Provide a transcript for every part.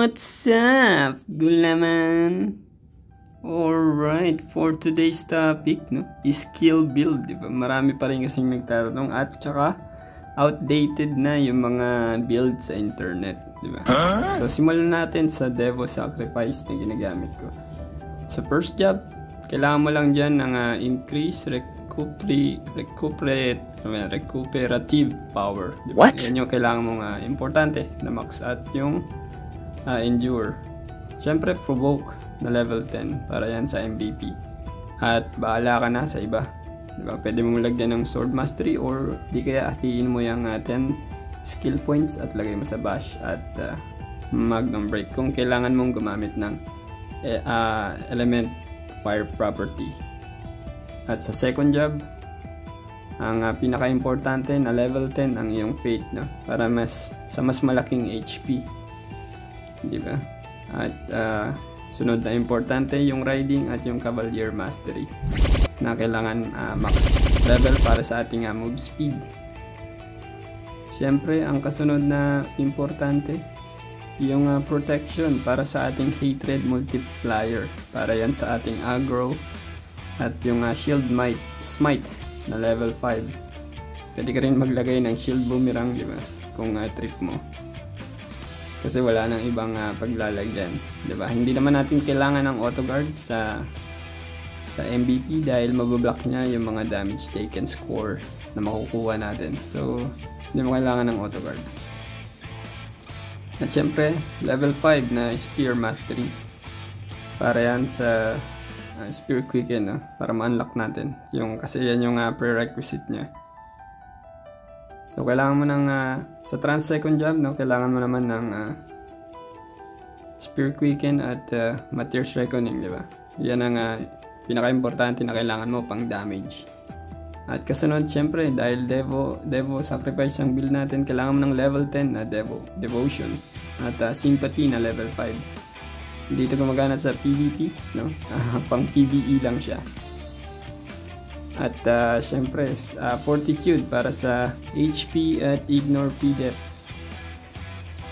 What's up? Gulaman? Alright, for today's topic, no, is skill build, di ba? Marami pa rin kasing nagtatanong at saka outdated na yung mga build sa internet, di ba? So, simulan natin sa Devo Sacrifice na ginagamit ko. Sa first job, kailangan mo lang dyan ng increase recuperative power. Diba? What? Yan yung kailangan mong importante na max at yung endure. Siyempre, provoke na level 10 para yan sa MVP. At bahala ka na sa iba. Diba? Pwede mo lagyan ng sword mastery or di kaya hatiin mo yung 10 skill points at lagay mo sa bash at magnum break kung kailangan mong gumamit ng element fire property. At sa second job, ang pinaka-importante na level 10 ang iyong fate, no? Para mas malaking HP. Di ba? At sunod na importante yung riding at yung cavalier mastery na kailangan max level para sa ating move speed. Siyempre, ang kasunod na importante yung protection para sa ating hatred multiplier para yan sa ating aggro at yung shield smite na level 5. Pwede ka rin maglagay ng shield boomerang, di ba? Kung trip mo. Kasi wala nang ibang paglalagyan, di ba? Hindi naman natin kailangan ng auto guard sa MVP dahil mabablock niya yung mga damage taken score na makukuha natin. So, hindi mo kailangan ng auto guard. At syempre, level 5 na spear mastery. Para yan sa spear quicken, no? Para ma-unlock natin. Kasi yan yung prerequisite niya. So, kailangan mo ng, sa trans second job, no? Kailangan mo naman ng spear quicken at Mateus reckoning, di ba? Yan ang pinaka-importante na kailangan mo pang damage. At kasunod, syempre, dahil Devo Sacrifice ang build natin, kailangan mo ng level 10 na Devotion at Sympathy na level 5. Dito gumagana sa PvP, no? Pang PvE lang siya. At syempre, Fortitude para sa HP at Ignore PDEF.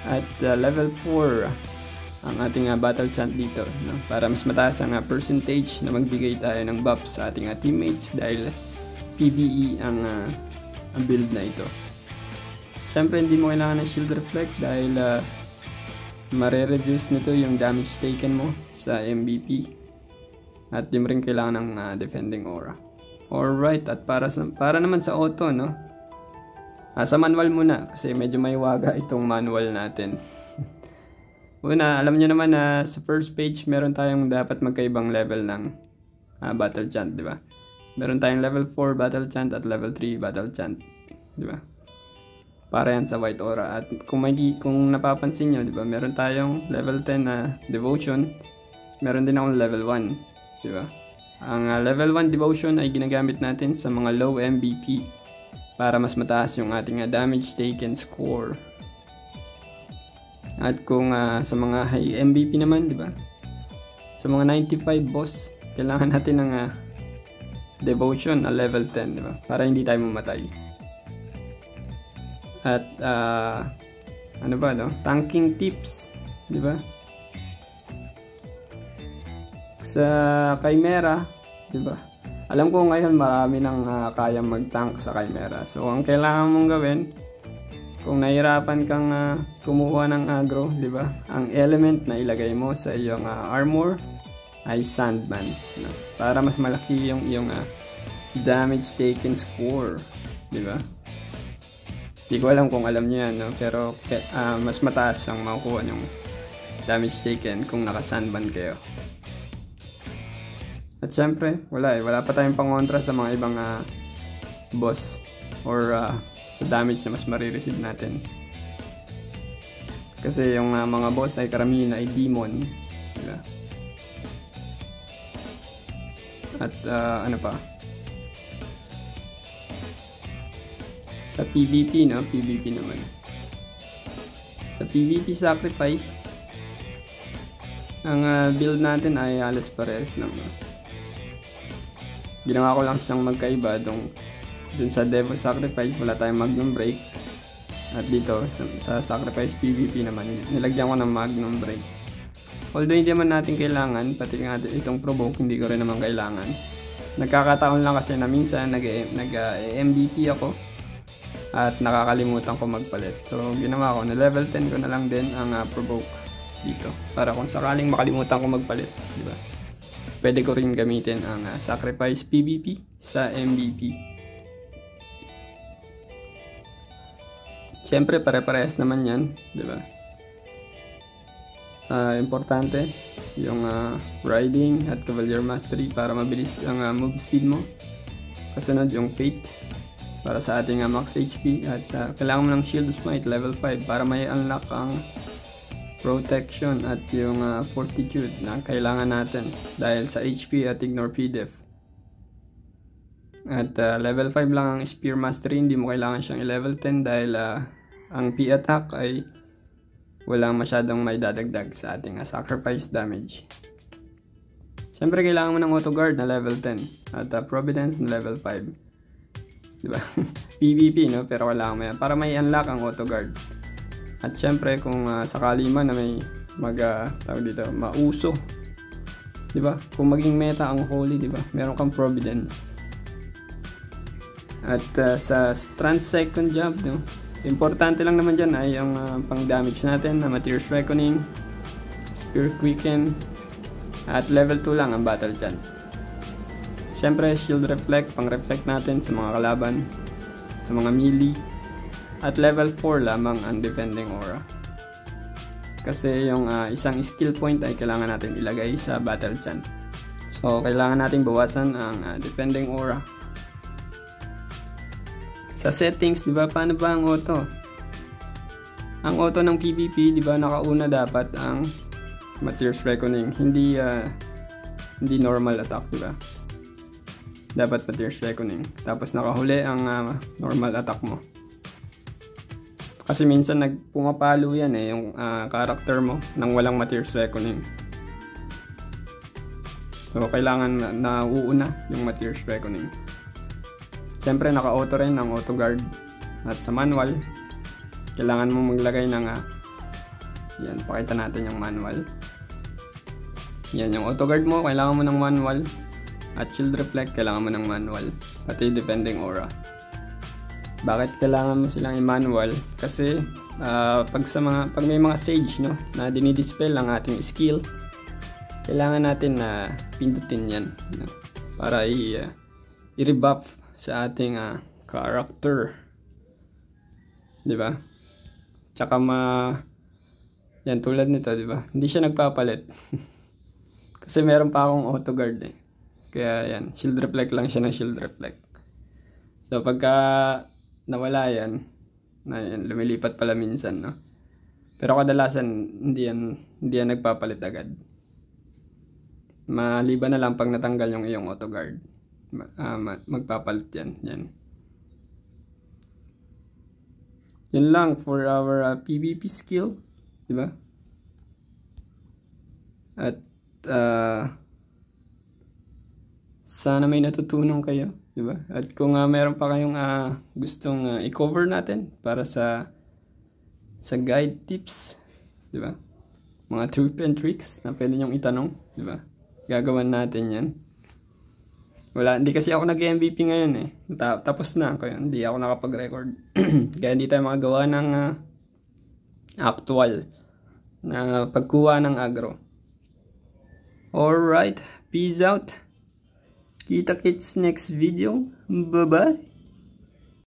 At level 4 ang ating battle chant dito, no? Para mas mataas ang percentage na magbigay tayo ng buffs sa ating teammates dahil PvE ang build na ito. Siyempre, hindi mo kailangan ng shield reflect dahil mare-reduce nito yung damage taken mo sa MVP. At di mo rin kailangan ng defending aura. Alright, at para naman sa auto, no? Sa manual muna kasi medyo may waga itong manual natin. Una, alam nyo naman na sa first page meron tayong dapat magkaibang level ng battle chant, di ba? Meron tayong level 4 battle chant at level 3 battle chant, di ba? Para yan sa white aura. At kung napapansin nyo, di ba? Meron tayong level 10 na devotion. Meron din akong level 1, di ba? Ang level 1 devotion ay ginagamit natin sa mga low MVP para mas mataas yung ating damage taken score. At kung sa mga high MVP naman, di ba? Sa mga 95 boss, kailangan natin ng devotion na level 10, di ba? Para hindi tayo mamatay. At ano ba, no? Tanking tips, di ba? Sa Chimera, di ba? Alam ko ngayon marami nang kayang mag-tank sa Chimera. So, ang kailangan mong gawin, kung nahirapan kang kumuha ng aggro, di ba? Ang element na ilagay mo sa iyong armor ay Sandman, no? Para mas malaki yung iyong damage taken score, di ba? Di ko alam kung alam niyo yan, no? Pero mas mataas ang makukuha yung damage taken kung naka-Sandman kayo. At syempre, wala pa tayong pangontra sa mga ibang boss or sa damage na mas marireceive natin. Kasi yung mga boss ay karamihan ay demon, di ba? At ano pa? Sa PvP, no? PvP naman. Sa PvP sacrifice, ang build natin ay halos parehas lang, no? Ginawa ko lang siyang magkaiba dun sa Devo Sacrifice, wala tayong magnum break. At dito sa Sacrifice PvP naman, nilagyan ko ng Magnum Break. Although hindi naman natin kailangan, pati nga itong provoke hindi ko rin naman kailangan. Nagkakataon lang kasi na minsan nag-MVP ako at nakakalimutan ko magpalit. So ginawa ko, na level 10 ko na lang din ang provoke dito para kung sakaling makalimutan ko magpalit, di ba? Pwede ko rin gamitin ang Sacrifice PvP sa MVP. Siyempre pare-parehas naman yan, di ba? Importante yung riding at cavalier mastery para mabilis ang move speed mo. Kasunod yung fate para sa ating max HP at kailangan mo ng shield smite level 5 para may unlock ang protection at yung fortitude na kailangan natin dahil sa HP at ignore PDEF. At level 5 lang ang spear mastery, hindi mo kailangan siyang level 10 dahil ang P-attack ay walang masyadong may dadagdag sa ating sacrifice damage. Siyempre kailangan mo ng auto guard na level 10 at providence na level 5, diba? PvP, no? Pero kailangan mo yan para may unlock ang auto guard. At siyempre kung sakali man na may tawag dito, mauso, diba? Kung maging meta ang holy, diba? Meron kang providence. At sa trans second job, no? Importante lang naman dyan ay yung pang damage natin na Materia Reckoning, Spear Quicken, at level 2 lang ang Battle Chant. Siyempre Shield Reflect, pang reflect natin sa mga kalaban, sa mga melee, at level 4 lamang ang Defending Aura. Kasi yung isang skill point ay kailangan natin ilagay sa Battle Chant. So kailangan natin bawasan ang Defending Aura. Sa settings, di ba, paano ba ang auto? Ang auto ng PvP, di ba, nakauna dapat ang Materia Reckoning, hindi normal attack, di ba? Dapat Materia Reckoning. Tapos nakahuli ang normal attack mo. Kasi minsan pumapalo yan yung character mo nang walang Materia Reckoning. So kailangan na uuna yung Materia Reckoning. Siyempre naka-auto rin ang auto guard. At sa manual, kailangan mo maglagay ng yan, pakita natin yung manual. Yan, yung auto guard mo, kailangan mo ng manual. At shield reflect, kailangan mo ng manual. Pati defending aura. Bakit kailangan mo silang i-manual? Kasi pag may mga sage, no, na dinidispel ang ating skill, kailangan natin na pindutin yan, no, para i-rebuff sa ating character, di ba? Tsaka yan, tulad nito, di ba? Hindi siya nagpapalit. Kasi meron pa akong auto guard kaya yan, shield reflect lang siya ng shield reflect. So pagka nawala yan, lumilipat pala minsan, no? Pero kadalasan hindi yan nagpapalit agad. Maliban na lang pag natanggal yung iyong auto guard. Magpapalit yan. Yun lang for our PvP skill, di ba? At sana may natutunan kayo, di ba? At kung meron pa kayong gustong i-cover natin para sa guide tips, di ba? Mga tips and tricks na pwede nyong itanong, di ba? Gagawan natin yan. Hindi kasi ako nag-MVP ngayon tapos na ako yun. Hindi ako nakapag-record. Kaya hindi tayo makagawa ng actual na pagkuha ng agro. Alright, peace out. Kita-kits next video. Bye-bye.